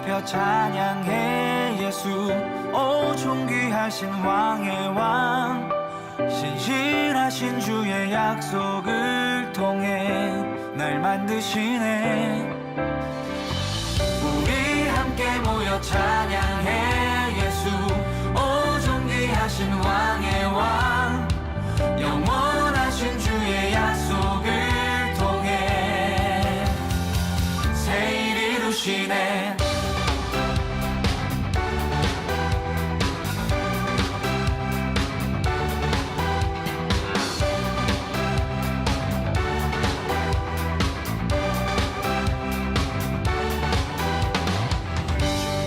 높여 찬양해 예수. 오 존귀하신 왕의 왕, 신실하신 주의 약속을 통해 날 만드시네. 우리 함께 모여 찬양해 예수. 오 존귀하신 왕의 왕, 영원하신 주의 약속을 통해 새 일 이루시네.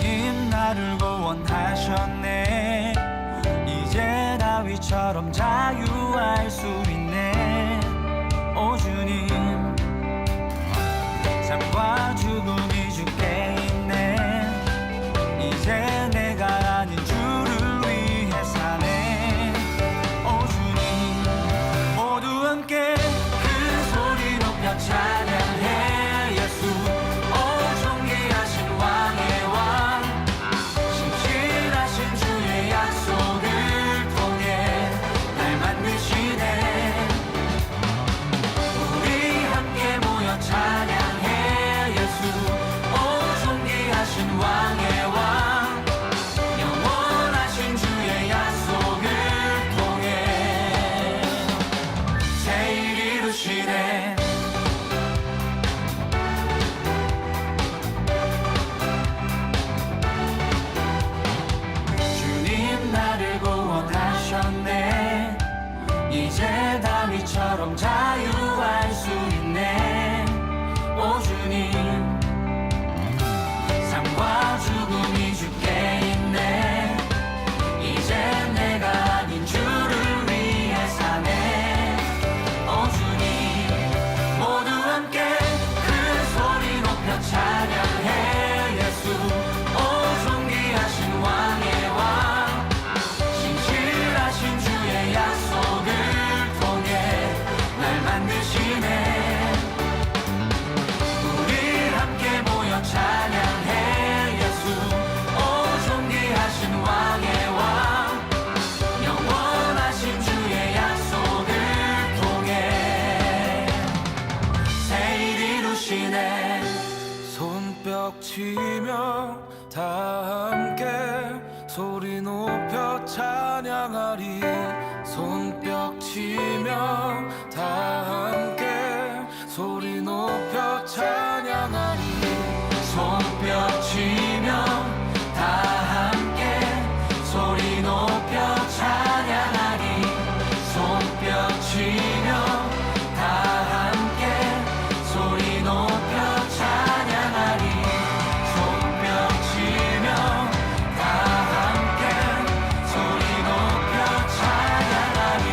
주님 나를 구원하셨네. 이제 다윗처럼 자유할 수 있네. 오 주님, 삶과 죽음이 주께 있네. 이제 내가 아닌 주를 위해 사네. 오 주님, 모두 함께 큰 소리 높여 찬양해 예수. 오 존귀하신 왕의 왕, 신실하신 주의 약속을 통해 날 만드시네. 우리 함께 모여 찬양해 예수. 오 존귀하신 왕의 왕, 영원하신 주의 약속을 통해 새 일 이루시네. 주님 나를 구원하셨네. 이제 다윗처럼 자유할 수 있네. 오 주님, 삶과 죽음이 주께 있네. 이제 내가 아닌 주를 위해 사네. 오 주님, 모두 함께 큰 소리 높여 찬양해 예수. 오 존귀하신 왕의 왕, 신실하신 주의 약속을 통해 날 만드시네. 우리 함께 모여 찬양해 예수. 오 존귀하신 왕의 왕, 영원하신 주의 약속을 통해 새 일 이루시네. 손뼉 치며 다 함께 소리 높여 찬양하리. 손뼉 치며 다 함께 소리 높여 찬양하리. 손뼉 치며 다 함께 소리 높여 찬양하리. 손뼉 치며 다 함께 소리 높여 찬양하리. 손뼉 치며 다 함께 소리 높여 찬양하리.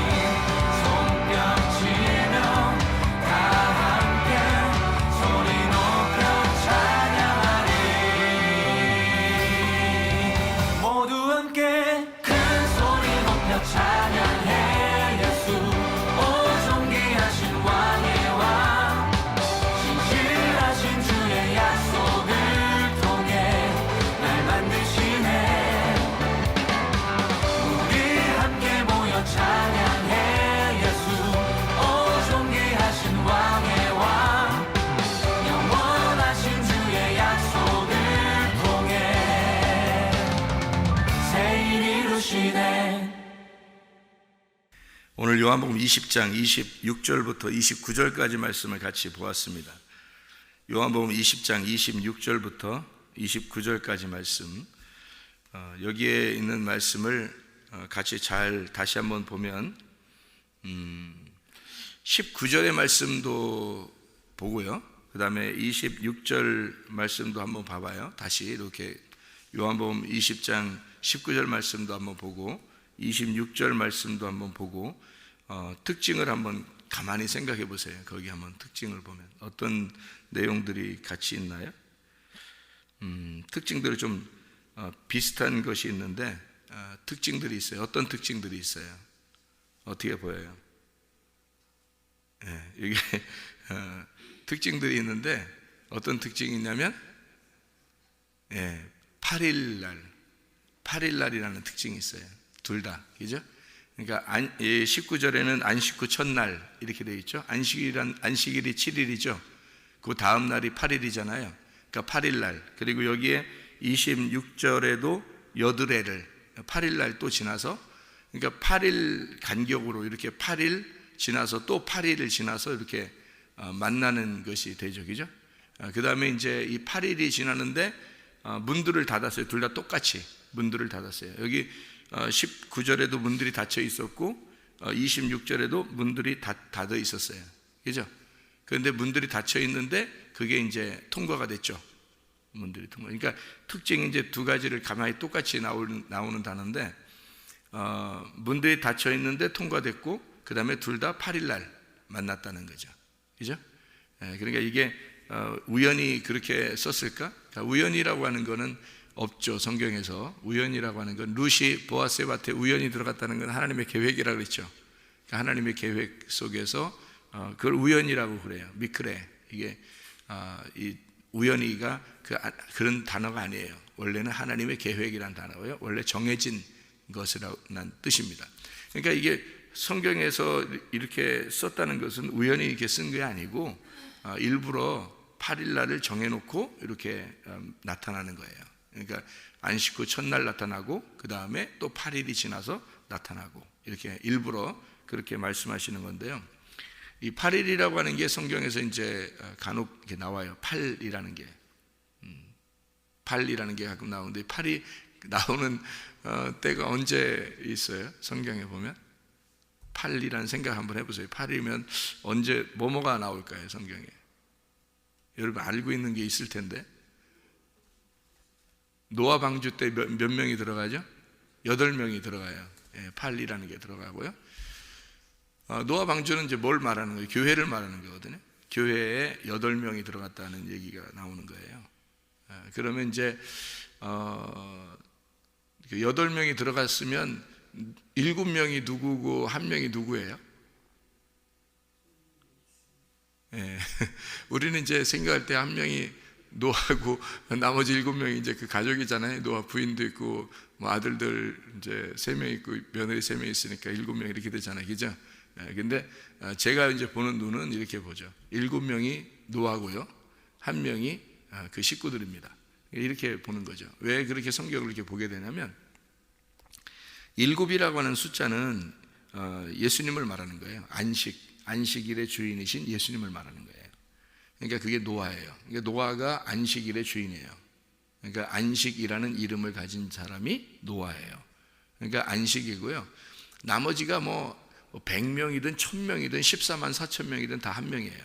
손뼉 치며 다 함께 소리 높여 찬양하리. 모두 함께 큰 소리 높여 찬양해 예수. 오 존귀하신 왕의 왕, 신실하신 주의 약속을 통해 날 만드시네. 우리 함께 모여 찬양해 예수. 오 존귀하신 왕의 왕, 영원하신 주의 약속을 통해 새 일 이루시네. 오늘 요한복음 20장 26절부터 29절까지 말씀을 같이 보았습니다. 요한복음 20장 26절부터 29절까지 말씀, 여기에 있는 말씀을 같이 잘 다시 한번 보면 19절의 말씀도 보고요, 그 다음에 26절 말씀도 한번 봐봐요. 다시 이렇게 요한복음 20장 19절 말씀도 한번 보고 26절 말씀도 한번 보고 특징을 한번 가만히 생각해 보세요. 거기 한번 특징을 보면 어떤 내용들이 같이 있나요? 특징들이 좀 비슷한 것이 있는데 특징들이 있어요. 어떤 특징들이 있어요? 어떻게 보여요? 여기 특징들이 있는데 어떤 특징이 있냐면 8일 날이라는 특징이 있어요. 둘 다, 그죠? 그러니까 19절에는 안식 후 첫날 이렇게 되어 있죠. 안식일이 7일이죠. 그 다음 날이 8일이잖아요. 그러니까 8일 날. 그리고 여기에 26절에도 여드레를 8일 날 또 지나서, 그러니까 8일 간격으로 이렇게 8일 지나서 또 8일을 지나서 이렇게 만나는 것이 되죠, 그죠? 그 다음에 이제 이 8일이 지나는데 문들을 닫았어요. 둘 다 똑같이 문들을 닫았어요. 여기 19절에도 문들이 닫혀 있었고 26절에도 문들이 닫혀 있었어요, 그죠? 그런데 문들이 닫혀 있는데 그게 이제 통과가 됐죠. 문들이 통과. 그러니까 특징이 이제 두 가지를 가만히 똑같이 나오는 단어인데, 문들이 닫혀 있는데 통과됐고, 그 다음에 둘 다 8일 날 만났다는 거죠, 그죠? 그러니까 이게 우연히 그렇게 썼을까? 그러니까 우연이라고 하는 거는 없죠. 성경에서 우연이라고 하는 건, 루시 보아스의 밭에 우연히 들어갔다는 건 하나님의 계획이라고 그랬죠. 그러니까 하나님의 계획 속에서 그걸 우연이라고 그래요. 미크레. 이게 이 우연히가 그런 단어가 아니에요. 원래는 하나님의 계획이라는 단어고요. 원래 정해진 것이라는 뜻입니다. 그러니까 이게 성경에서 이렇게 썼다는 것은 우연히 이렇게 쓴 게 아니고 일부러 8일 날을 정해놓고 이렇게 나타나는 거예요. 그러니까 안식 후 첫날 나타나고 그 다음에 또 8일이 지나서 나타나고, 이렇게 일부러 그렇게 말씀하시는 건데요. 이 8일이라고 하는 게 성경에서 이제 간혹 이렇게 나와요. 8이라는 게 8이라는 게 가끔 나오는데, 8이 나오는 때가 언제 있어요? 성경에 보면 8이라는 생각 한번 해보세요. 8이면 언제 뭐가 나올까요? 성경에 여러분 알고 있는 게 있을 텐데. 노아 방주 때 몇 명이 들어가죠? 8명이 들어가요. 8이라는 게 들어가고요. 노아 방주는 이제 뭘 말하는 거예요? 교회를 말하는 거거든요. 교회에 8명이 들어갔다는 얘기가 나오는 거예요. 그러면 이제 8명이 들어갔으면 7명이 누구고 1명이 누구예요? 우리는 이제 생각할 때 1명이 노아고 나머지 7명이 이제 그 가족이잖아요. 노아 부인도 있고 뭐 아들들 이제 3명 있고 며느리 3명 있으니까 7명 이렇게 되잖아요, 그죠? 근데 제가 이제 보는 눈은 이렇게 보죠. 7명이 노아고요, 1명이 그 식구들입니다. 이렇게 보는 거죠. 왜 그렇게 성경을 이렇게 보게 되냐면, 7이라고 하는 숫자는 예수님을 말하는 거예요. 안식일의 주인이신 예수님을 말하는 거예요. 그러니까 그게 노아예요. 그러니까 노아가 안식일의 주인이에요. 그러니까 안식이라는 이름을 가진 사람이 노아예요. 그러니까 안식이고요. 나머지가 뭐 100명이든 1000명이든 14만 4천 명이든 다 1명이에요.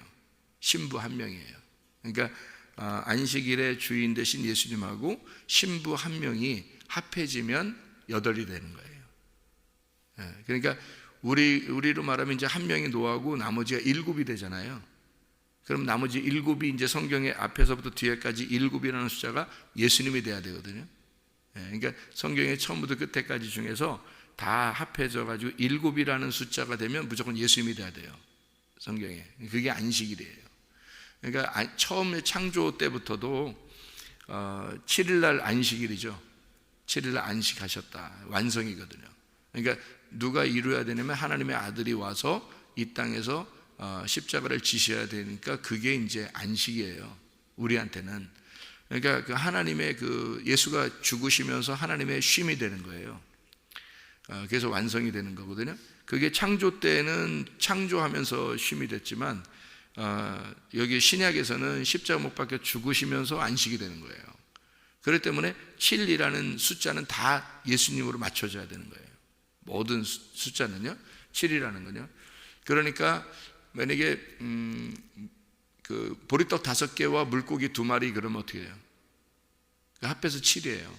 신부 1명이에요. 그러니까 안식일의 주인 되신 예수님하고 신부 1명이 합해지면 8이 되는 거예요. 그러니까 우리로 말하면 이제 1명이 노아고 나머지가 7이 되잖아요. 그럼 나머지 7이 이제 성경의 앞에서부터 뒤에까지 7이라는 숫자가 예수님이 돼야 되거든요. 그러니까 성경의 처음부터 끝에까지 중에서 다 합해져 가지고 7이라는 숫자가 되면 무조건 예수님이 돼야 돼요, 성경에. 그게 안식일이에요. 그러니까 처음에 창조 때부터도 7일날 안식일이죠. 7일날 안식하셨다, 완성이거든요. 그러니까 누가 이루어야 되냐면 하나님의 아들이 와서 이 땅에서 십자가를 지셔야 되니까 그게 이제 안식이에요, 우리한테는. 그러니까 그 하나님의 그 예수가 죽으시면서 하나님의 쉼이 되는 거예요. 그래서 완성이 되는 거거든요. 그게 창조 때는 창조하면서 쉼이 됐지만 여기 신약에서는 십자가 못 박혀 죽으시면서 안식이 되는 거예요. 그렇기 때문에 7이라는 숫자는 다 예수님으로 맞춰져야 되는 거예요. 모든 숫자는요, 7이라는 건요. 그러니까 만약에 그 보리떡 5개와 물고기 2마리 그러면 어떻게 해요? 합해서 7이에요.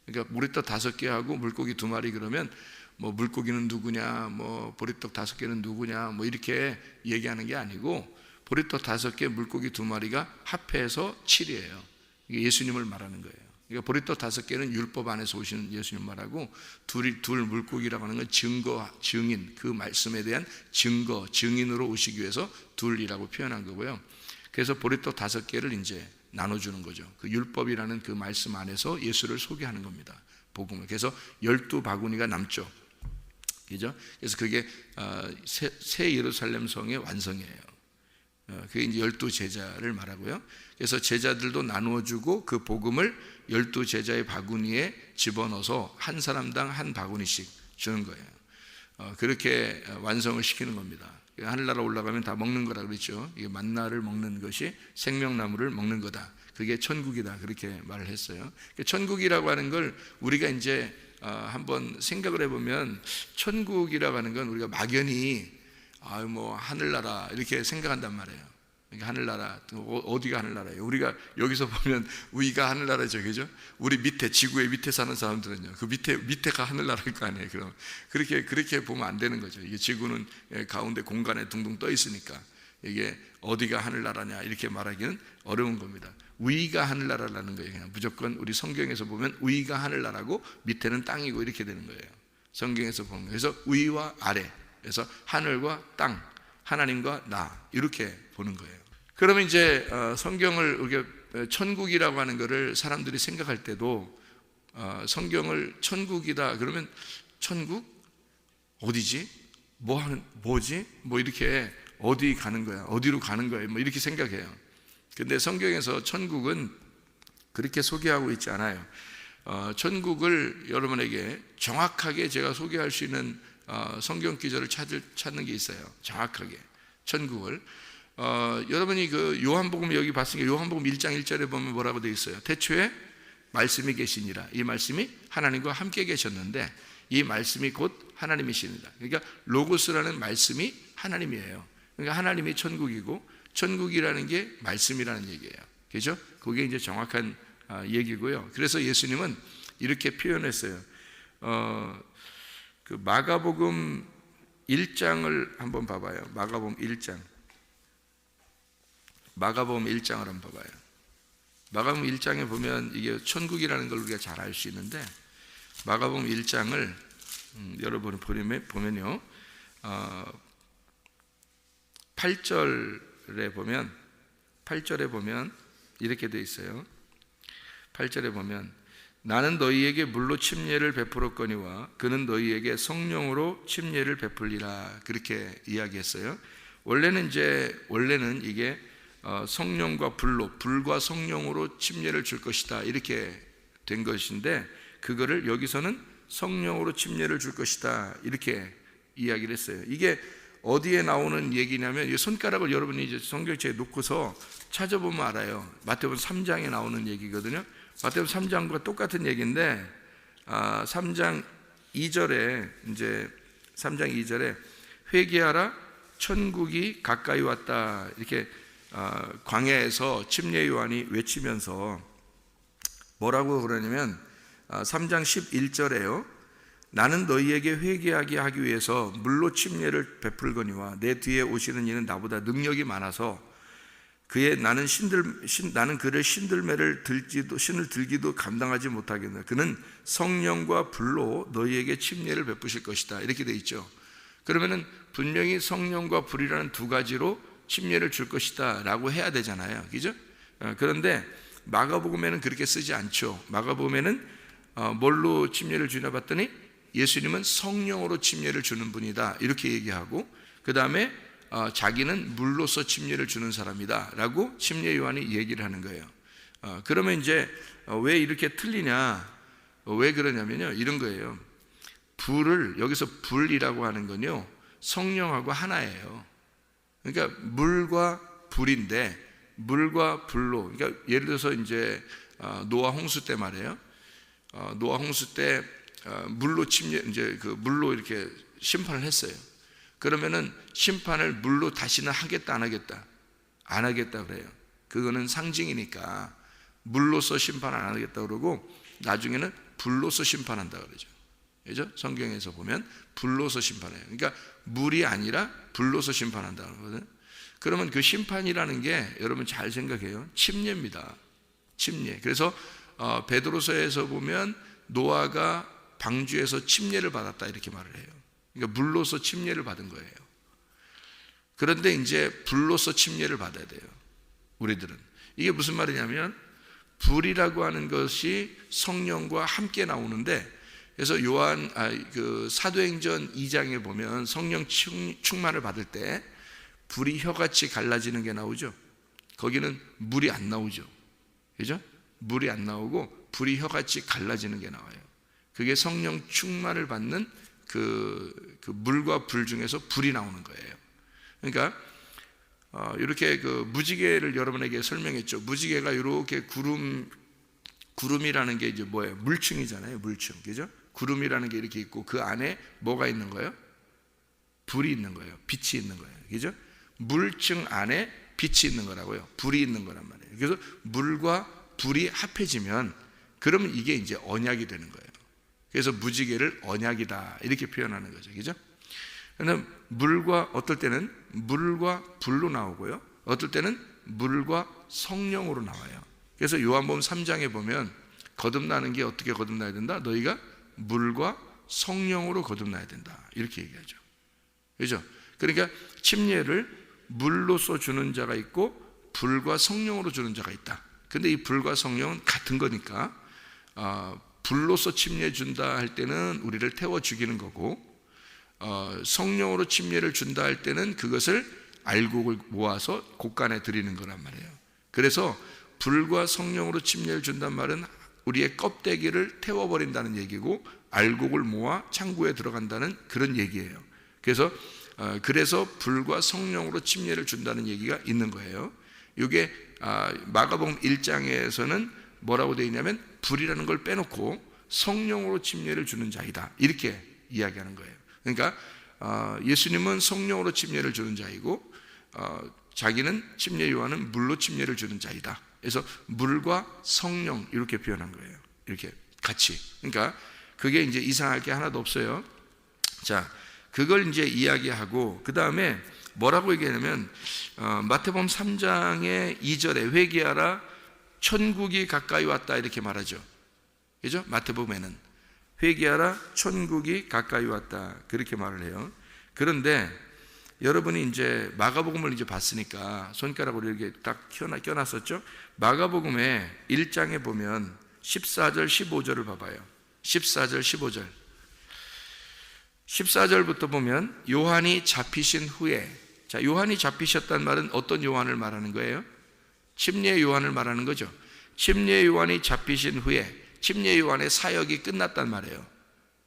그러니까 보리떡 5개하고 물고기 2마리 그러면 뭐 물고기는 누구냐, 뭐 보리떡 5개는 누구냐, 뭐 이렇게 얘기하는 게 아니고, 보리떡 5개, 물고기 2마리가 합해서 7이에요. 이게 예수님을 말하는 거예요. 그러니까 보리떡 5개는 율법 안에서 오시는 예수님 말하고, 둘 물고기라고 하는 건 증거, 증인, 그 말씀에 대한 증거, 증인으로 오시기 위해서 둘이라고 표현한 거고요. 그래서 보리떡 5개를 이제 나눠주는 거죠. 그 율법이라는 그 말씀 안에서 예수를 소개하는 겁니다. 복음을. 그래서 12바구니가 남죠. 그죠? 그래서 그게 새 예루살렘 성의 완성이에요. 그게 이제 12제자를 말하고요. 그래서 제자들도 나누어주고 그 복음을 12제자의 바구니에 집어넣어서 한 사람당 한 바구니씩 주는 거예요. 그렇게 완성을 시키는 겁니다. 하늘나라 올라가면 다 먹는 거라 그랬죠. 이게 만나를 먹는 것이 생명나무를 먹는 거다. 그게 천국이다. 그렇게 말을 했어요. 천국이라고 하는 걸 우리가 이제 한번 생각을 해보면, 천국이라고 하는 건 우리가 막연히 뭐 하늘나라 이렇게 생각한단 말이에요. 그러니까 하늘나라, 어디가 하늘나라예요? 우리가 여기서 보면 위가 하늘나라죠, 그죠? 우리 밑에, 지구의 밑에 사는 사람들은요, 그 밑에가 하늘나라일 거 아니에요. 그럼 그렇게 보면 안 되는 거죠. 이게 지구는 가운데 공간에 둥둥 떠 있으니까 이게 어디가 하늘나라냐 이렇게 말하기는 어려운 겁니다. 위가 하늘나라라는 거예요. 그냥 무조건 우리 성경에서 보면 위가 하늘나라고 밑에는 땅이고 이렇게 되는 거예요. 성경에서 보면. 그래서 위와 아래, 그래서 하늘과 땅, 하나님과 나, 이렇게 보는 거예요. 그러면 이제 성경을 우리가 천국이라고 하는 것을 사람들이 생각할 때도 성경을 천국이다 그러면 천국? 어디지? 뭐지? 뭐 이렇게 어디 가는 거야? 어디로 가는 거야? 뭐 이렇게 생각해요. 근데 성경에서 천국은 그렇게 소개하고 있지 않아요. 천국을 여러분에게 정확하게 제가 소개할 수 있는 성경 기절을 찾는 게 있어요. 정확하게 천국을 여러분이 그 요한복음 여기 봤으니까 요한복음 1장 1절에 보면 뭐라고 되어 있어요? 태초에 말씀이 계시니라. 이 말씀이 하나님과 함께 계셨는데 이 말씀이 곧 하나님이십니다. 그러니까 로고스라는 말씀이 하나님이에요. 그러니까 하나님이 천국이고 천국이라는 게 말씀이라는 얘기예요. 그죠? 그게 이제 정확한 얘기고요. 그래서 예수님은 이렇게 표현했어요. 그 마가복음 1장을 한번 봐봐요. 마가복음 1장. 마가복음 1장을 한번 봐봐요. 마가복음 1장에 보면 이게 천국이라는 걸 우리가 잘 알 수 있는데, 마가복음 1장을 여러분이 보면요, 8절에 보면 이렇게 돼 있어요. 8절에 보면 나는 너희에게 물로 침례를 베풀었거니와 그는 너희에게 성령으로 침례를 베풀리라. 그렇게 이야기했어요. 원래는 이게 성령과 불과 성령으로 침례를 줄 것이다 이렇게 된 것인데, 그거를 여기서는 성령으로 침례를 줄 것이다 이렇게 이야기를 했어요. 이게 어디에 나오는 얘기냐면, 이 손가락을 여러분이 이제 성경책에 놓고서 찾아보면 알아요. 마태복음 3장에 나오는 얘기거든요. 마태복음 3장과 똑같은 얘기인데 3장 2절에 이제 3장 2절에 회개하라 천국이 가까이 왔다 이렇게 광야에서 침례 요한이 외치면서 뭐라고 그러냐면 3장 11절에요. 나는 너희에게 회개하게 하기 위해서 물로 침례를 베풀거니와 내 뒤에 오시는 이는 나보다 능력이 많아서 나는 그를 신을 들기도 감당하지 못하겠노라. 그는 성령과 불로 너희에게 침례를 베푸실 것이다 이렇게 돼 있죠. 그러면은 분명히 성령과 불이라는 두 가지로 침례를 줄 것이다 라고 해야 되잖아요. 그죠? 그런데 마가복음에는 그렇게 쓰지 않죠. 마가복음에는 뭘로 침례를 주나 봤더니 예수님은 성령으로 침례를 주는 분이다 이렇게 얘기하고, 그 다음에 자기는 물로서 침례를 주는 사람이다 라고 침례 요한이 얘기를 하는 거예요. 그러면 이제 왜 이렇게 틀리냐, 왜 그러냐면요, 이런 거예요. 여기서 불이라고 하는 건요 성령하고 하나예요. 그러니까 물과 불인데, 물과 불로, 그러니까 예를 들어서 이제 노아 홍수 때 말이에요. 노아 홍수 때 물로 물로 이렇게 심판을 했어요. 그러면은 심판을 물로 다시는 하겠다 안 하겠다? 안 하겠다 그래요. 그거는 상징이니까 물로서 심판 안 하겠다 그러고, 나중에는 불로서 심판한다 그러죠. 그죠? 성경에서 보면 불로서 심판해요. 그러니까 물이 아니라 불로서 심판한다 그러거든요. 그러면 그 심판이라는 게 여러분 잘 생각해요. 침례입니다. 침례. 그래서 베드로서에서 보면 노아가 방주에서 침례를 받았다 이렇게 말을 해요. 그러니까 물로서 침례를 받은 거예요. 그런데 이제 불로서 침례를 받아야 돼요. 우리들은. 이게 무슨 말이냐면 불이라고 하는 것이 성령과 함께 나오는데, 그래서 그 사도행전 2장에 보면 성령 충만을 받을 때 불이 혀같이 갈라지는 게 나오죠. 거기는 물이 안 나오죠. 그죠? 물이 안 나오고 불이 혀같이 갈라지는 게 나와요. 그게 성령 충만을 받는 그 물과 불 중에서 불이 나오는 거예요. 그러니까 이렇게 그 무지개를 여러분에게 설명했죠. 무지개가 이렇게 구름이라는 게 이제 뭐예요? 물층이잖아요. 물층, 그죠? 구름이라는 게 이렇게 있고 그 안에 뭐가 있는 거예요? 불이 있는 거예요. 빛이 있는 거예요. 그죠? 물층 안에 빛이 있는 거라고요. 불이 있는 거란 말이에요. 그래서 물과 불이 합해지면 그러면 이게 이제 언약이 되는 거예요. 그래서 무지개를 언약이다 이렇게 표현하는 거죠. 그죠? 그러면 물과 어떨 때는 물과 불로 나오고요. 어떨 때는 물과 성령으로 나와요. 그래서 요한복음 3장에 보면 거듭나는 게 어떻게 거듭나야 된다? 너희가 물과 성령으로 거듭나야 된다. 이렇게 얘기하죠. 그죠? 그러니까 침례를 물로써 주는 자가 있고 불과 성령으로 주는 자가 있다. 근데 이 불과 성령은 같은 거니까 불로써 침례 준다 할 때는 우리를 태워 죽이는 거고, 성령으로 침례를 준다 할 때는 그것을 알곡을 모아서 곳간에 드리는 거란 말이에요. 그래서 불과 성령으로 침례를 준단 말은 우리의 껍데기를 태워버린다는 얘기고, 알곡을 모아 창고에 들어간다는 그런 얘기예요. 그래서 불과 성령으로 침례를 준다는 얘기가 있는 거예요. 이게 마가복음 1장에서는 뭐라고 되어 있냐면 불이라는 걸 빼놓고 성령으로 침례를 주는 자이다 이렇게 이야기하는 거예요. 그러니까 예수님은 성령으로 침례를 주는 자이고 자기는 침례 요한은 물로 침례를 주는 자이다. 그래서 물과 성령 이렇게 표현한 거예요. 이렇게 같이. 그러니까 그게 이제 이상할 게 하나도 없어요. 자, 그걸 이제 이야기하고 그 다음에 뭐라고 얘기하냐면 마태복음 3장의 2절에 회개하라 천국이 가까이 왔다 이렇게 말하죠. 그죠? 마태복음에는 회개하라 천국이 가까이 왔다 그렇게 말을 해요. 그런데 여러분이 이제 마가복음을 이제 봤으니까 손가락으로 이렇게 딱 껴놨었죠. 마가복음의 1장에 보면 14절 15절을 봐봐요. 14절 15절 14절부터 보면 요한이 잡히신 후에, 자, 요한이 잡히셨단 말은 어떤 요한을 말하는 거예요? 침례 요한을 말하는 거죠. 침례 요한이 잡히신 후에 침례 요한의 사역이 끝났단 말이에요.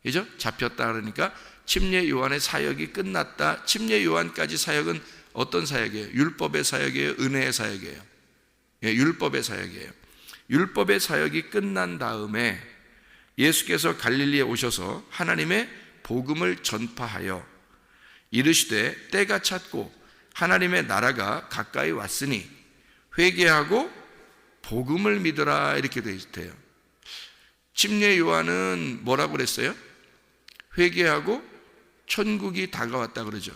그죠? 잡혔다 그러니까 침례 요한의 사역이 끝났다. 침례 요한까지 사역은 어떤 사역이에요? 율법의 사역이에요? 은혜의 사역이에요? 예, 율법의 사역이에요. 율법의 사역이 끝난 다음에 예수께서 갈릴리에 오셔서 하나님의 복음을 전파하여 이르시되 때가 찼고 하나님의 나라가 가까이 왔으니 회개하고 복음을 믿으라 이렇게 되어 있대요. 침례 요한은 뭐라고 그랬어요? 회개하고 천국이 다가왔다 그러죠.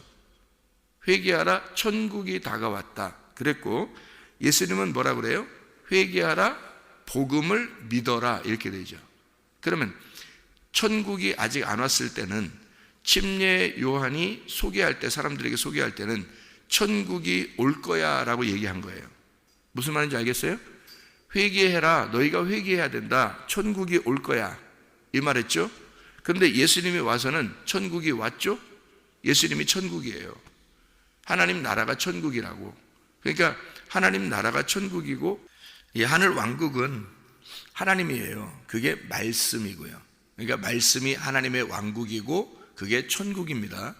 회개하라 천국이 다가왔다 그랬고, 예수님은 뭐라고 그래요? 회개하라 복음을 믿어라 이렇게 되죠. 그러면 천국이 아직 안 왔을 때는 침례 요한이 소개할 때, 사람들에게 소개할 때는 천국이 올 거야 라고 얘기한 거예요. 무슨 말인지 알겠어요? 회개해라, 너희가 회개해야 된다, 천국이 올 거야 이 말했죠. 그런데 예수님이 와서는 천국이 왔죠. 예수님이 천국이에요. 하나님 나라가 천국이라고. 그러니까 하나님 나라가 천국이고 이 하늘 왕국은 하나님이에요. 그게 말씀이고요. 그러니까 말씀이 하나님의 왕국이고 그게 천국입니다.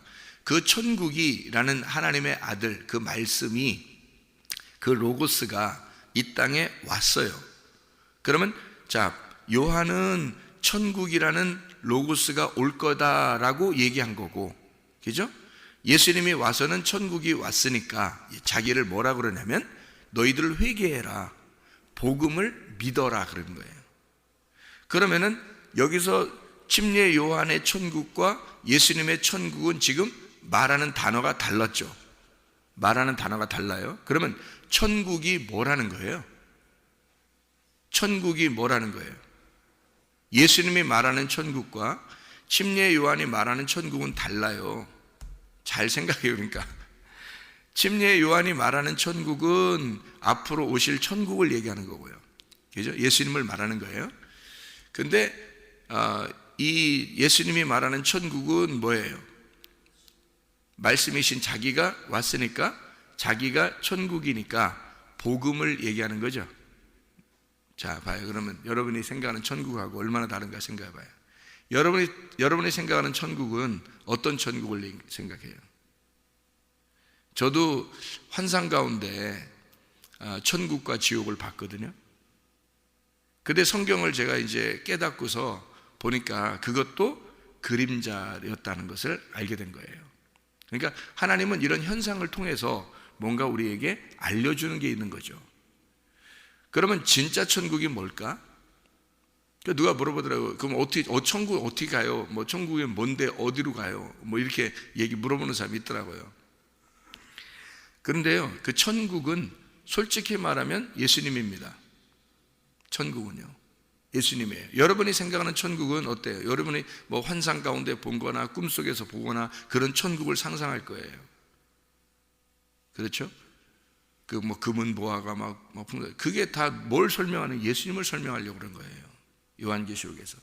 그 천국이라는 하나님의 아들, 그 말씀이, 그 로고스가 이 땅에 왔어요. 그러면 자, 요한은 천국이라는 로고스가 올 거다라고 얘기한 거고, 그죠? 예수님이 와서는 천국이 왔으니까 자기를 뭐라 그러냐면 너희들 회개해라, 복음을 믿어라 그런 거예요. 그러면은 여기서 침례 요한의 천국과 예수님의 천국은 지금 말하는 단어가 달랐죠. 말하는 단어가 달라요. 그러면 천국이 뭐라는 거예요? 천국이 뭐라는 거예요? 예수님이 말하는 천국과 침례 요한이 말하는 천국은 달라요. 잘 생각해요. 그러니까 침례 요한이 말하는 천국은 앞으로 오실 천국을 얘기하는 거고요. 그죠? 예수님을 말하는 거예요. 근데 이 예수님이 말하는 천국은 뭐예요? 말씀이신 자기가 왔으니까, 자기가 천국이니까 복음을 얘기하는 거죠. 자, 봐요. 그러면 여러분이 생각하는 천국하고 얼마나 다른가 생각해 봐요. 여러분이 생각하는 천국은 어떤 천국을 생각해요? 저도 환상 가운데 천국과 지옥을 봤거든요. 근데 성경을 제가 이제 깨닫고서 보니까 그것도 그림자였다는 것을 알게 된 거예요. 그러니까 하나님은 이런 현상을 통해서 뭔가 우리에게 알려주는 게 있는 거죠. 그러면 진짜 천국이 뭘까? 누가 물어보더라고요. 그럼 어떻게, 천국 어떻게 가요? 뭐 천국이 뭔데 어디로 가요? 뭐 이렇게 물어보는 사람이 있더라고요. 그런데요, 그 천국은 솔직히 말하면 예수님입니다. 천국은요, 예수님이에요. 여러분이 생각하는 천국은 어때요? 여러분이 뭐 환상 가운데 본 거나 꿈속에서 보거나 그런 천국을 상상할 거예요. 그렇죠? 그 뭐 금은 보화가 그게 다 뭘 설명하는, 예수님을 설명하려고 그런 거예요. 요한계시록에서.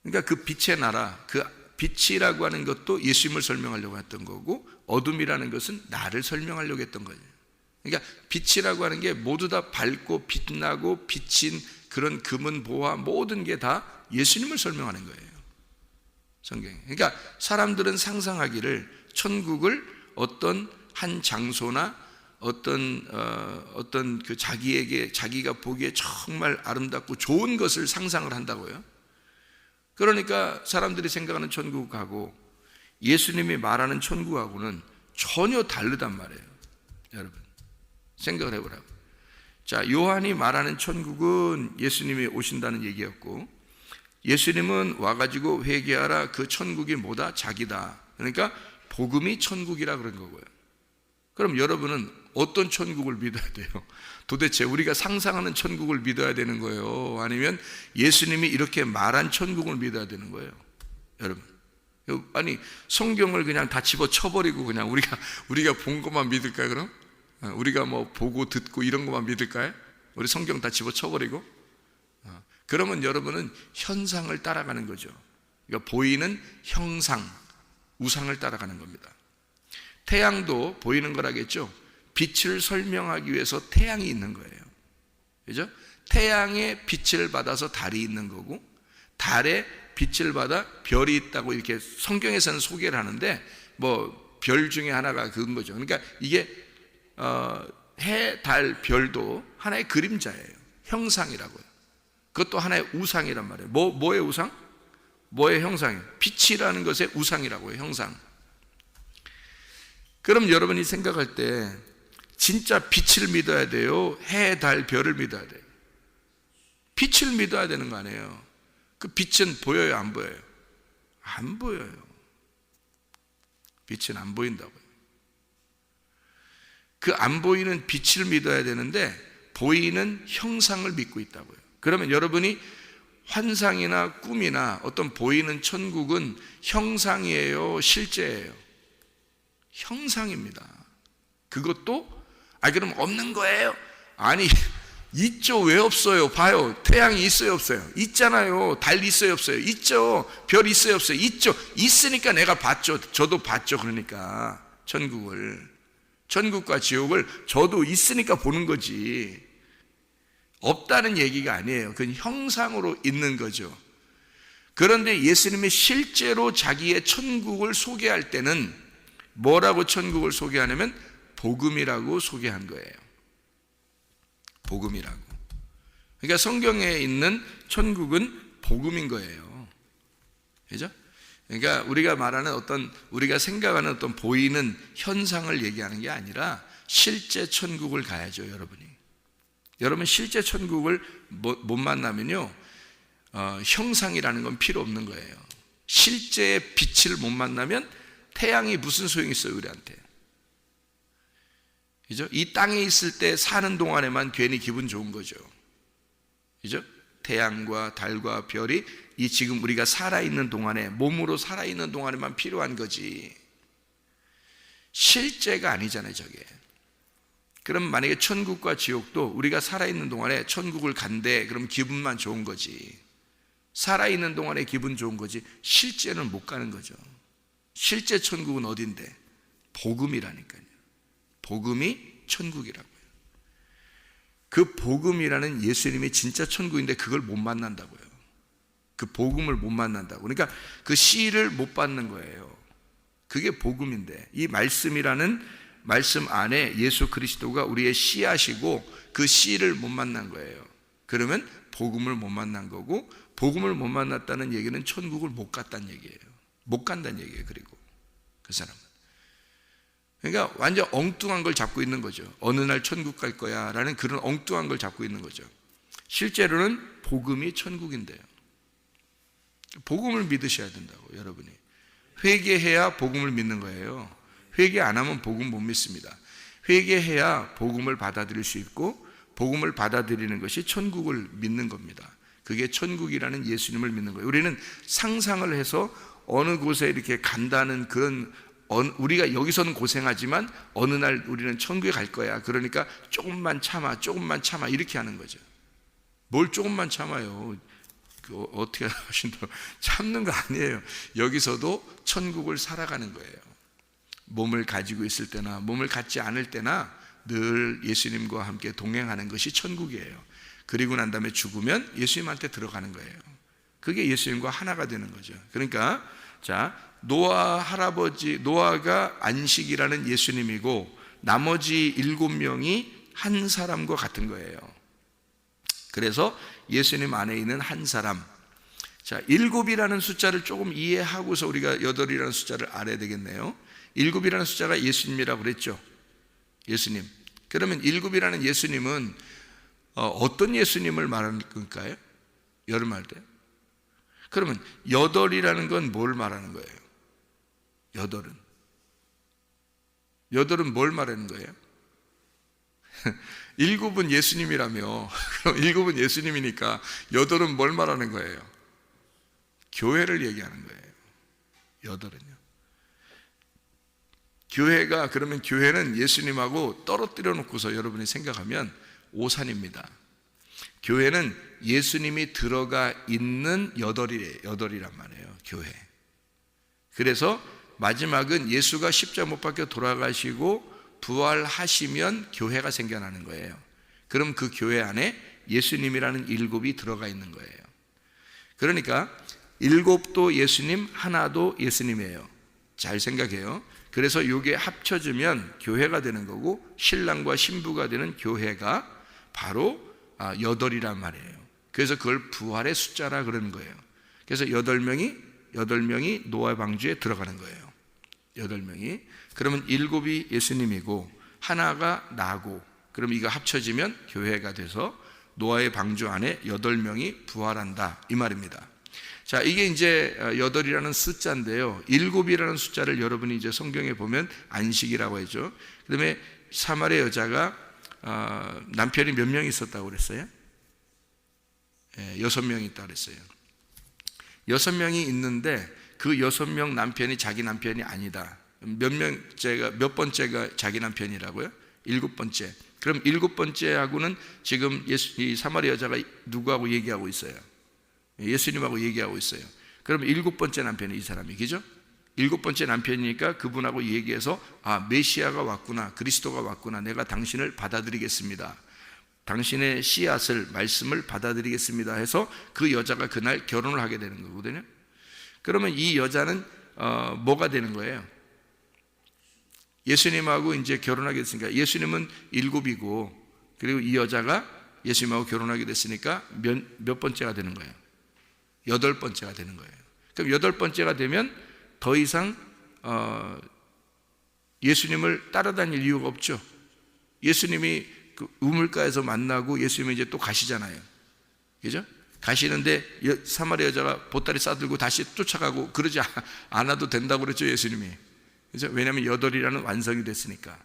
그러니까 그 빛의 나라, 그 빛이라고 하는 것도 예수님을 설명하려고 했던 거고, 어둠이라는 것은 나를 설명하려고 했던 거예요. 그러니까 빛이라고 하는 게 모두 다 밝고 빛나고 비친 그런 금은 보화, 모든 게 다 예수님을 설명하는 거예요, 성경에. 그러니까 사람들은 상상하기를 천국을 어떤 한 장소나 어떤 그 자기가 보기에 정말 아름답고 좋은 것을 상상을 한다고요. 그러니까 사람들이 생각하는 천국하고 예수님이 말하는 천국하고는 전혀 다르단 말이에요. 여러분, 생각을 해보라고. 자, 요한이 말하는 천국은 예수님이 오신다는 얘기였고, 예수님은 와가지고 회개하라, 그 천국이 뭐다? 자기다. 그러니까 복음이 천국이라 그런 거고요. 그럼 여러분은 어떤 천국을 믿어야 돼요? 도대체 우리가 상상하는 천국을 믿어야 되는 거예요? 아니면 예수님이 이렇게 말한 천국을 믿어야 되는 거예요? 여러분, 아니 성경을 그냥 다 집어쳐버리고 그냥 우리가 본 것만 믿을까요? 그럼? 우리가 뭐 보고 듣고 이런 것만 믿을까요? 우리 성경 다 집어쳐버리고? 그러면 여러분은 현상을 따라가는 거죠. 그러니까 보이는 형상, 우상을 따라가는 겁니다. 태양도 보이는 거라겠죠. 빛을 설명하기 위해서 태양이 있는 거예요. 그죠? 태양의 빛을 받아서 달이 있는 거고, 달의 빛을 받아 별이 있다고 이렇게 성경에서는 소개를 하는데, 뭐 별 중에 하나가 그건 거죠. 그러니까 이게 해, 달, 별도 하나의 그림자예요. 형상이라고요. 그것도 하나의 우상이란 말이에요. 뭐의 우상? 뭐의 형상이에요? 빛이라는 것의 우상이라고요. 형상. 그럼 여러분이 생각할 때 진짜 빛을 믿어야 돼요? 해, 달, 별을 믿어야 돼요? 빛을 믿어야 되는 거 아니에요? 그 빛은 보여요? 안 보여요? 안 보여요. 빛은 안 보인다고요. 그 안 보이는 빛을 믿어야 되는데 보이는 형상을 믿고 있다고요. 그러면 여러분이 환상이나 꿈이나 어떤 보이는 천국은 형상이에요? 실제예요? 형상입니다. 그것도 그럼 없는 거예요? 아니, 있죠. 왜 없어요? 봐요. 태양이 있어요, 없어요? 있잖아요. 달 있어요, 없어요? 있죠. 별 있어요, 없어요? 있죠. 있으니까 내가 봤죠. 저도 봤죠. 그러니까 천국과 지옥을 저도 있으니까 보는 거지, 없다는 얘기가 아니에요. 그건 형상으로 있는 거죠. 그런데 예수님이 실제로 자기의 천국을 소개할 때는 뭐라고 천국을 소개하냐면 복음이라고 소개한 거예요. 복음이라고. 그러니까 성경에 있는 천국은 복음인 거예요. 그죠? 그러니까 우리가 말하는 우리가 생각하는 어떤 보이는 현상을 얘기하는 게 아니라 실제 천국을 가야죠, 여러분이. 여러분 실제 천국을 못 만나면요, 형상이라는 건 필요 없는 거예요. 실제의 빛을 못 만나면 태양이 무슨 소용이 있어요, 우리한테? 그죠? 이 땅에 있을 때 사는 동안에만 괜히 기분 좋은 거죠. 그죠? 태양과 달과 별이 이 지금 우리가 살아있는 동안에, 몸으로 살아있는 동안에만 필요한 거지. 실제가 아니잖아요, 저게. 그럼 만약에 천국과 지옥도 우리가 살아있는 동안에 천국을 간대, 그럼 기분만 좋은 거지. 살아있는 동안에 기분 좋은 거지, 실제는 못 가는 거죠. 실제 천국은 어딘데? 복음이라니까요. 복음이 천국이라고요. 그 복음이라는 예수님이 진짜 천국인데 그걸 못 만난다고요. 그 복음을 못 만난다고. 그러니까 그 씨를 못 받는 거예요. 그게 복음인데, 이 말씀이라는 말씀 안에 예수 그리스도가 우리의 씨앗이고 그 씨를 못 만난 거예요. 그러면 복음을 못 만난 거고, 복음을 못 만났다는 얘기는 천국을 못 갔다는 얘기예요. 못 간다는 얘기예요. 그리고 그 사람은, 그러니까 완전 엉뚱한 걸 잡고 있는 거죠. 어느 날 천국 갈 거야 라는 그런 엉뚱한 걸 잡고 있는 거죠. 실제로는 복음이 천국인데요. 복음을 믿으셔야 된다고. 여러분이 회개해야 복음을 믿는 거예요. 회개 안 하면 복음 못 믿습니다. 회개해야 복음을 받아들일 수 있고, 복음을 받아들이는 것이 천국을 믿는 겁니다. 그게 천국이라는 예수님을 믿는 거예요. 우리는 상상을 해서 어느 곳에 이렇게 간다는 그런, 우리가 여기서는 고생하지만 어느 날 우리는 천국에 갈 거야. 그러니까 조금만 참아, 조금만 참아, 이렇게 하는 거죠. 뭘 조금만 참아요. 어떻게 하신다고? 참는 거 아니에요. 여기서도 천국을 살아가는 거예요. 몸을 가지고 있을 때나 몸을 갖지 않을 때나 늘 예수님과 함께 동행하는 것이 천국이에요. 그리고 난 다음에 죽으면 예수님한테 들어가는 거예요. 그게 예수님과 하나가 되는 거죠. 그러니까 자, 노아가 안식이라는 예수님이고, 나머지 7명이 한 사람과 같은 거예요. 그래서 예수님 안에 있는 한 사람. 자, 7이라는 숫자를 조금 이해하고서 우리가 8이라는 숫자를 알아야 되겠네요. 7이라는 숫자가 예수님이라고 그랬죠. 예수님. 그러면 7이라는 예수님은 어떤 예수님을 말하는 걸까요? 여름할 때. 그러면 8이라는 건 뭘 말하는 거예요? 8은 뭘 말하는 거예요? 7은 예수님이라며. 그럼 7은 예수님이니까 8은 뭘 말하는 거예요? 교회를 얘기하는 거예요. 8은요. 교회가, 그러면 교회는 예수님하고 떨어뜨려 놓고서 여러분이 생각하면 오산입니다. 교회는 예수님이 들어가 있는 8이란 말이에요. 교회. 그래서 마지막은 예수가 십자가 못 박혀 돌아가시고 부활하시면 교회가 생겨나는 거예요. 그럼 그 교회 안에 예수님이라는 7이 들어가 있는 거예요. 그러니까 7도 예수님, 하나도 예수님이에요. 잘 생각해요. 그래서 이게 합쳐지면 교회가 되는 거고, 신랑과 신부가 되는 교회가 바로 8이란 말이에요. 그래서 그걸 부활의 숫자라 그러는 거예요. 그래서 8명이 노아 방주에 들어가는 거예요. 8명이. 그러면 7이 예수님이고 하나가 나고, 그럼 이거 합쳐지면 교회가 돼서 노아의 방주 안에 8명이 부활한다, 이 말입니다. 자, 이게 이제 8이라는 숫자인데요. 7이라는 숫자를 여러분이 이제 성경에 보면 안식이라고 하죠. 그 다음에 사마리아 여자가 남편이 몇 명 있었다고 그랬어요? 6명 있다고 그랬어요. 6명이 있는데 그 6명 남편이 자기 남편이 아니다. 몇 번째가 자기 남편이라고요? 7번째. 그럼 7번째하고는 지금 이 사마리아 여자가 누구하고 얘기하고 있어요? 예수님하고 얘기하고 있어요. 그럼 7번째 남편이 이 사람이, 그죠? 7번째 남편이니까 그분하고 얘기해서, 메시아가 왔구나, 그리스도가 왔구나, 내가 당신을 받아들이겠습니다, 당신의 씨앗을, 말씀을 받아들이겠습니다 해서 그 여자가 그날 결혼을 하게 되는 거거든요. 그러면 이 여자는 뭐가 되는 거예요? 예수님하고 이제 결혼하게 됐으니까 예수님은 7이고, 그리고 이 여자가 예수님하고 결혼하게 됐으니까 몇 번째가 되는 거예요? 8번째가 되는 거예요. 그럼 8번째가 되면 더 이상 예수님을 따라다닐 이유가 없죠. 예수님이 그 우물가에서 만나고 예수님이 이제 또 가시잖아요. 그죠? 가시는데 사마리아 여자가 보따리 싸들고 다시 쫓아가고 그러지 않아도 된다고 그랬죠, 예수님이. 그죠? 왜냐하면 8이라는 완성이 됐으니까,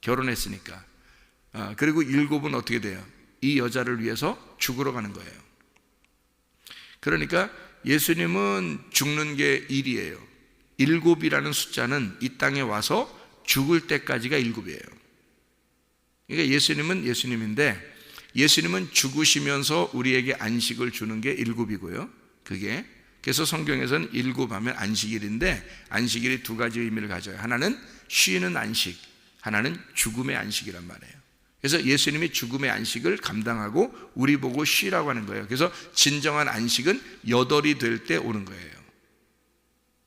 결혼했으니까. 그리고 7은 어떻게 돼요? 이 여자를 위해서 죽으러 가는 거예요. 그러니까 예수님은 죽는 게 일이에요. 7이라는 숫자는 이 땅에 와서 죽을 때까지가 일곱이에요. 그러니까 예수님은 예수님인데 예수님은 죽으시면서 우리에게 안식을 주는 게 일곱이고요. 그게 그래서 성경에서는 일곱하면 안식일인데 안식일이 두 가지 의미를 가져요. 하나는 쉬는 안식, 하나는 죽음의 안식이란 말이에요. 그래서 예수님이 죽음의 안식을 감당하고 우리 보고 쉬라고 하는 거예요. 그래서 진정한 안식은 8이 될 때 오는 거예요.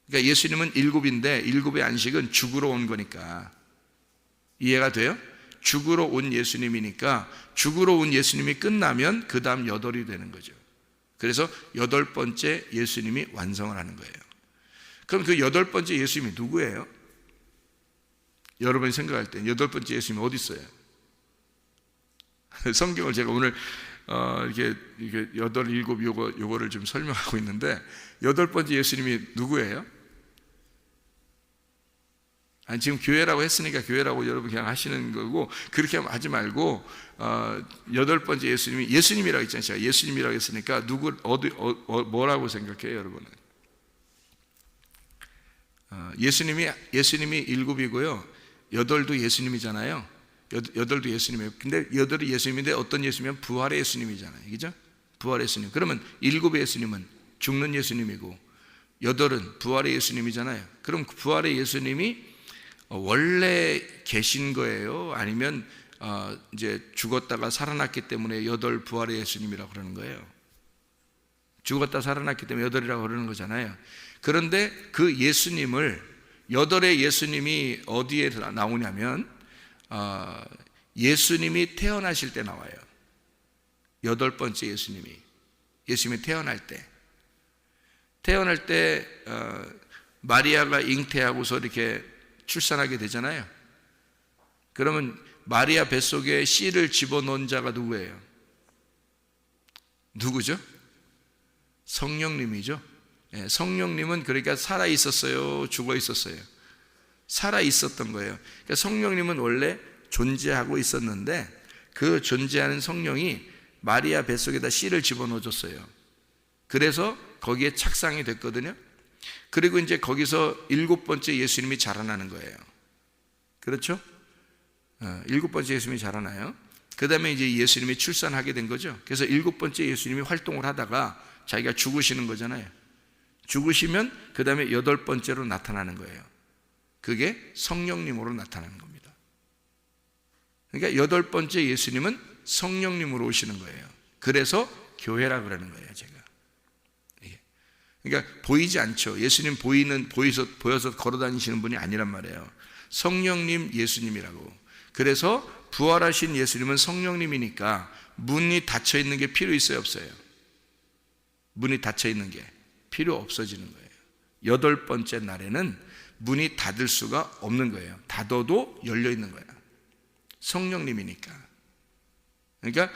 그러니까 예수님은 일곱인데 일곱의 안식은 죽으러 온 거니까 이해가 돼요? 죽으러 온 예수님이니까 죽으러 온 예수님이 끝나면 그 다음 8이 되는 거죠. 그래서 8번째 예수님이 완성을 하는 거예요. 그럼 그 8번째 예수님이 누구예요? 여러분이 생각할 때 8번째 예수님이 어디 있어요? 성경을 제가 오늘 이렇게 8, 7 요거를 좀 설명하고 있는데 8번째 예수님이 누구예요? 아니, 지금 교회라고 했으니까 교회라고 여러분 그냥 하시는 거고 그렇게 하지 말고 8번째 예수님이 예수님이라고 했잖아요. 제가 예수님이라고 했으니까 누구 뭐라고 생각해요, 여러분은? 예수님이 7이고요. 8도 예수님이잖아요. 8도 예수님이에요. 근데 8이 예수님인데 어떤 예수님이면 부활의 예수님이잖아요. 그죠? 부활의 예수님. 그러면 7의 예수님은 죽는 예수님이고 8은 부활의 예수님이잖아요. 그럼 부활의 예수님이 원래 계신 거예요? 아니면 이제 죽었다가 살아났기 때문에 8 부활의 예수님이라고 그러는 거예요? 죽었다 살아났기 때문에 8이라고 그러는 거잖아요. 그런데 그 예수님을 8의 예수님이 어디에 나오냐면 예수님이 태어나실 때 나와요. 8번째 예수님이 태어날 때 마리아가 잉태하고서 이렇게 출산하게 되잖아요. 그러면 마리아 뱃속에 씨를 집어넣은 자가 누구예요? 누구죠? 성령님이죠. 성령님은 그러니까 살아 있었어요, 죽어 있었어요? 살아 있었던 거예요. 그러니까 성령님은 원래 존재하고 있었는데 그 존재하는 성령이 마리아 뱃속에다 씨를 집어넣어 줬어요. 그래서 거기에 착상이 됐거든요. 그리고 이제 거기서 7번째 예수님이 자라나는 거예요. 그렇죠? 7번째 예수님이 자라나요. 그 다음에 이제 예수님이 출산하게 된 거죠. 그래서 7번째 예수님이 활동을 하다가 자기가 죽으시는 거잖아요. 죽으시면 그 다음에 8번째로 나타나는 거예요. 그게 성령님으로 나타나는 겁니다. 그러니까 8번째 예수님은 성령님으로 오시는 거예요. 그래서 교회라 그러는 거예요, 제가. 그러니까 보이지 않죠. 예수님 보여서 걸어 다니시는 분이 아니란 말이에요. 성령님 예수님이라고. 그래서 부활하신 예수님은 성령님이니까 문이 닫혀 있는 게 필요 있어요, 없어요? 문이 닫혀 있는 게 필요 없어지는 거예요. 8번째 날에는 문이 닫을 수가 없는 거예요. 닫아도 열려 있는 거예요. 성령님이니까. 그러니까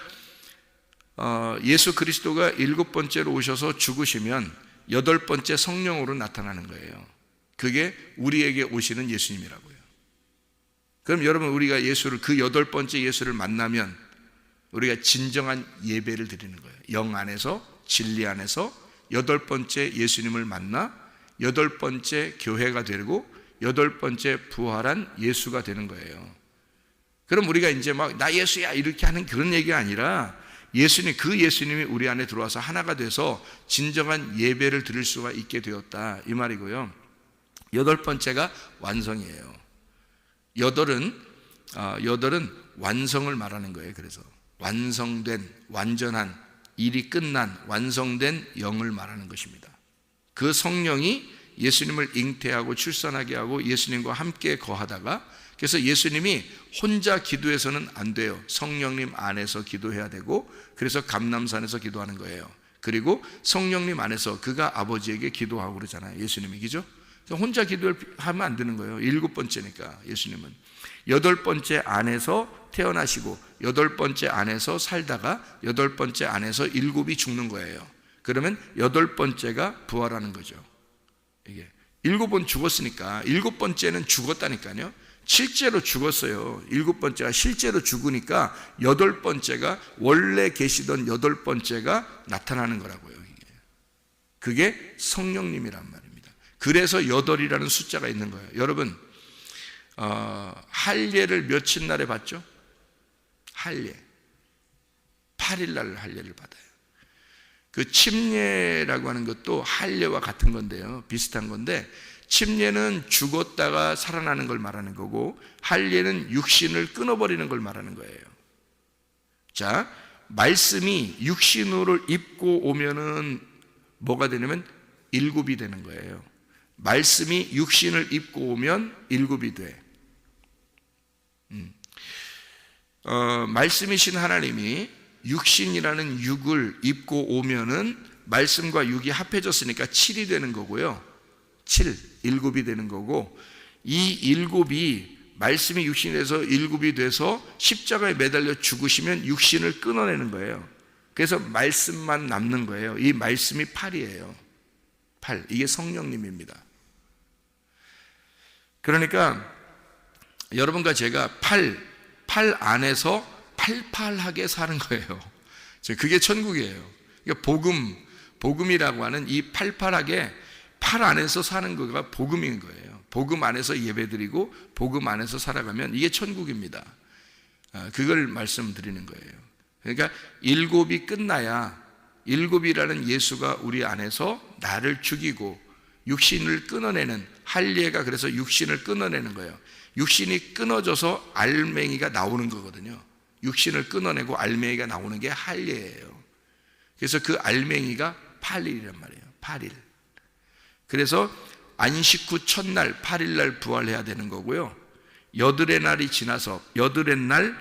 예수 그리스도가 7번째로 오셔서 죽으시면 8번째 성령으로 나타나는 거예요. 그게 우리에게 오시는 예수님이라고요. 그럼 여러분, 우리가 예수를, 그 8번째 예수를 만나면 우리가 진정한 예배를 드리는 거예요. 영 안에서, 진리 안에서 8번째 예수님을 만나 8번째 교회가 되고 8번째 부활한 예수가 되는 거예요. 그럼 우리가 이제 막 나 예수야 이렇게 하는 그런 얘기가 아니라 그 예수님이 우리 안에 들어와서 하나가 돼서 진정한 예배를 드릴 수가 있게 되었다, 이 말이고요. 8번째가 완성이에요. 8은 완성을 말하는 거예요. 그래서 완성된, 완전한, 일이 끝난, 완성된 영을 말하는 것입니다. 그 성령이 예수님을 잉태하고 출산하게 하고 예수님과 함께 거하다가, 그래서 예수님이 혼자 기도해서는 안 돼요. 성령님 안에서 기도해야 되고, 그래서 감람산에서 기도하는 거예요. 그리고 성령님 안에서 그가 아버지에게 기도하고 그러잖아요, 예수님이. 그죠? 혼자 기도하면 안 되는 거예요. 7번째니까 예수님은 8번째 안에서 태어나시고 8번째 안에서 살다가 8번째 안에서 7이 죽는 거예요. 그러면 8번째가 부활하는 거죠. 이게 7번 죽었으니까 7번째는 죽었다니까요. 실제로 죽었어요. 7번째가 실제로 죽으니까 8번째가 원래 계시던 8번째가 나타나는 거라고요. 그게 성령님이란 말입니다. 그래서 8이라는 숫자가 있는 거예요. 여러분, 할례를 며칠 날에 받죠? 할례 8일 날 할례를 받아요. 그 침례라고 하는 것도 할례와 같은 건데요, 비슷한 건데, 침례는 죽었다가 살아나는 걸 말하는 거고, 할례는 육신을 끊어버리는 걸 말하는 거예요. 자, 말씀이 육신으로 입고 오면은 뭐가 되냐면 일곱이 되는 거예요. 말씀이 육신을 입고 오면 일곱이 돼. 말씀이신 하나님이 육신이라는 육을 입고 오면은 말씀과 육이 합해졌으니까 7이 되는 거고요. 7, 일곱이 되는 거고, 이 일곱이 말씀이 육신이 돼서 일곱이 돼서 십자가에 매달려 죽으시면 육신을 끊어내는 거예요. 그래서 말씀만 남는 거예요. 이 말씀이 8이에요. 8. 이게 성령님입니다. 그러니까 여러분과 제가 8 안에서 팔팔하게 사는 거예요. 그게 천국이에요. 그러니까 복음이라고 하는 이 팔팔하게 8 안에서 사는 거가 복음인 거예요. 복음 안에서 예배드리고 복음 안에서 살아가면 이게 천국입니다. 그걸 말씀드리는 거예요. 그러니까 일곱이 끝나야, 일곱이라는 예수가 우리 안에서 나를 죽이고 육신을 끊어내는 할례가, 그래서 육신을 끊어내는 거예요. 육신이 끊어져서 알맹이가 나오는 거거든요. 육신을 끊어내고 알맹이가 나오는 게 할례예요. 그래서 그 알맹이가 8일이란 말이에요. 8일. 그래서 안식 후 첫날 8일날 부활해야 되는 거고요. 여드레 날이 지나서 여드레 날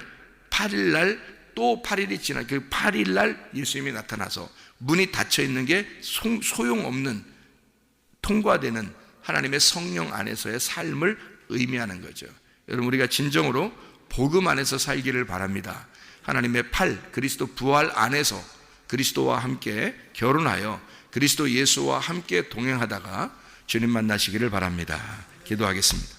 8일날 또 8일이 지나, 그 8일날 예수님이 나타나서 문이 닫혀 있는 게 소용없는, 통과되는 하나님의 성령 안에서의 삶을 의미하는 거죠. 여러분, 우리가 진정으로 복음 안에서 살기를 바랍니다. 하나님의 그리스도 부활 안에서 그리스도와 함께 결혼하여 그리스도 예수와 함께 동행하다가 주님 만나시기를 바랍니다. 기도하겠습니다.